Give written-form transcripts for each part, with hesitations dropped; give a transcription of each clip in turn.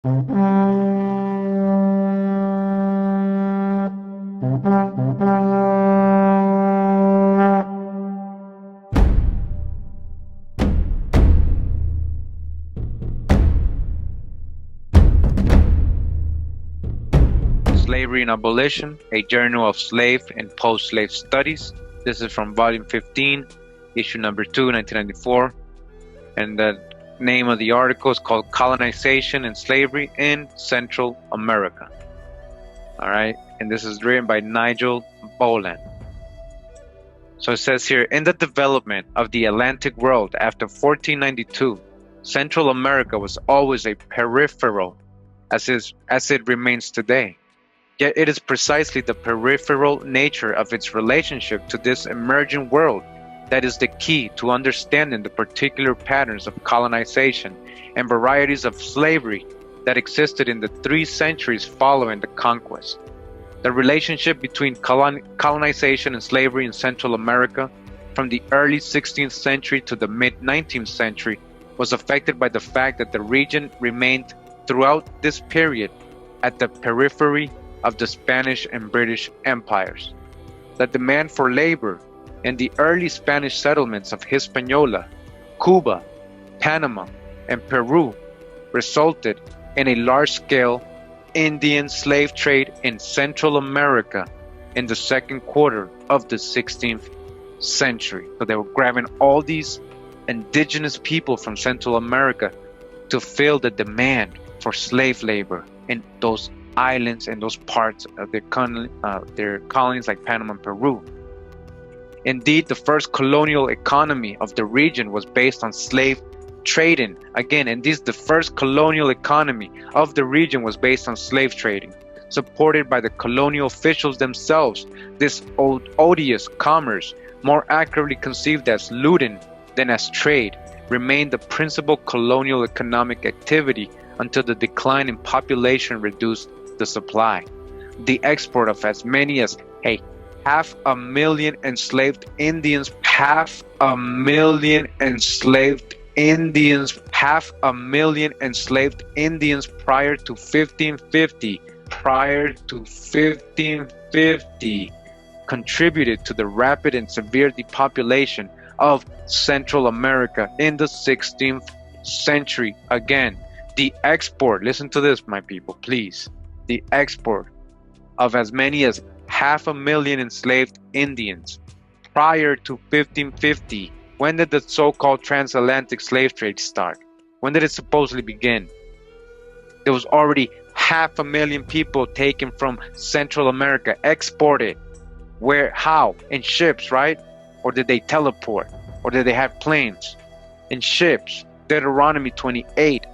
Slavery and Abolition, a journal of slave and post-slave studies. This is from volume 15, issue number 2, 1994. And the name of the article is called Colonization and Slavery in Central America. All right, and this is written by Nigel Boland. So it says here, in the development of the Atlantic world after 1492, Central America was always a peripheral, as it remains today. Yet it is precisely the peripheral nature of its relationship to this emerging world that is the key to understanding the particular patterns of colonization and varieties of slavery that existed in the 3 centuries following the conquest. The relationship between colonization and slavery in Central America from the early 16th century to the mid-19th century was affected by the fact that the region remained throughout this period at the periphery of the Spanish and British empires. The demand for labor in the early Spanish settlements of Hispaniola, Cuba, Panama, and Peru resulted in a large-scale Indian slave trade in Central America in the second quarter of the 16th century. So they were grabbing all these indigenous people from Central America to fill the demand for slave labor in those islands and those parts of their colonies like Panama and Peru. Indeed, the first colonial economy of the region was based on slave trading. Again, the first colonial economy of the region was based on slave trading, supported by the colonial officials themselves. This odious commerce, more accurately conceived as looting than as trade, remained the principal colonial economic activity until the decline in population reduced the supply. The export of as many as 500,000 enslaved Indians, 500,000 enslaved Indians prior to 1550 contributed to the rapid and severe depopulation of Central America in the 16th century. Again, the export, listen to this, my people, please. The export of as many as 500,000 enslaved Indians prior to 1550. When did the so-called transatlantic slave trade start? When did it supposedly begin? There was already 500,000 people taken from Central America, exported. Where? How? In ships, right? Or did they teleport? Or did they have planes? In ships. Deuteronomy 28.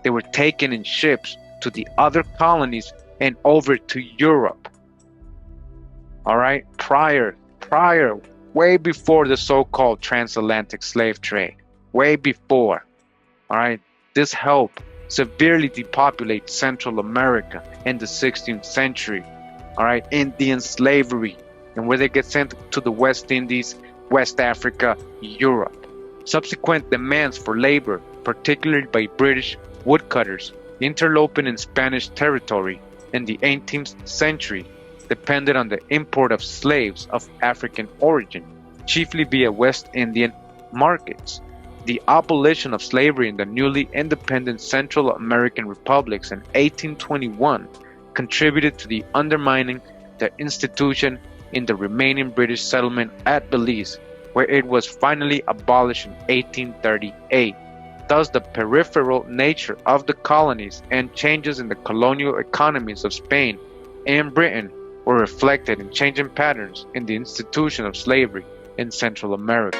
They were taken in ships to the other colonies and over to Europe. All right, prior, way before the so-called transatlantic slave trade, way before. All right, this helped severely depopulate Central America in the 16th century. All right, Indian slavery, and where they get sent to the West Indies, West Africa, Europe. Subsequent demands for labor, particularly by British woodcutters, interloping in Spanish territory in the 18th century, depended on the import of slaves of African origin, chiefly via West Indian markets. The abolition of slavery in the newly independent Central American republics in 1821 contributed to the undermining the institution in the remaining British settlement at Belize, where it was finally abolished in 1838. Thus, the peripheral nature of the colonies and changes in the colonial economies of Spain and Britain were reflected in changing patterns in the institution of slavery in Central America.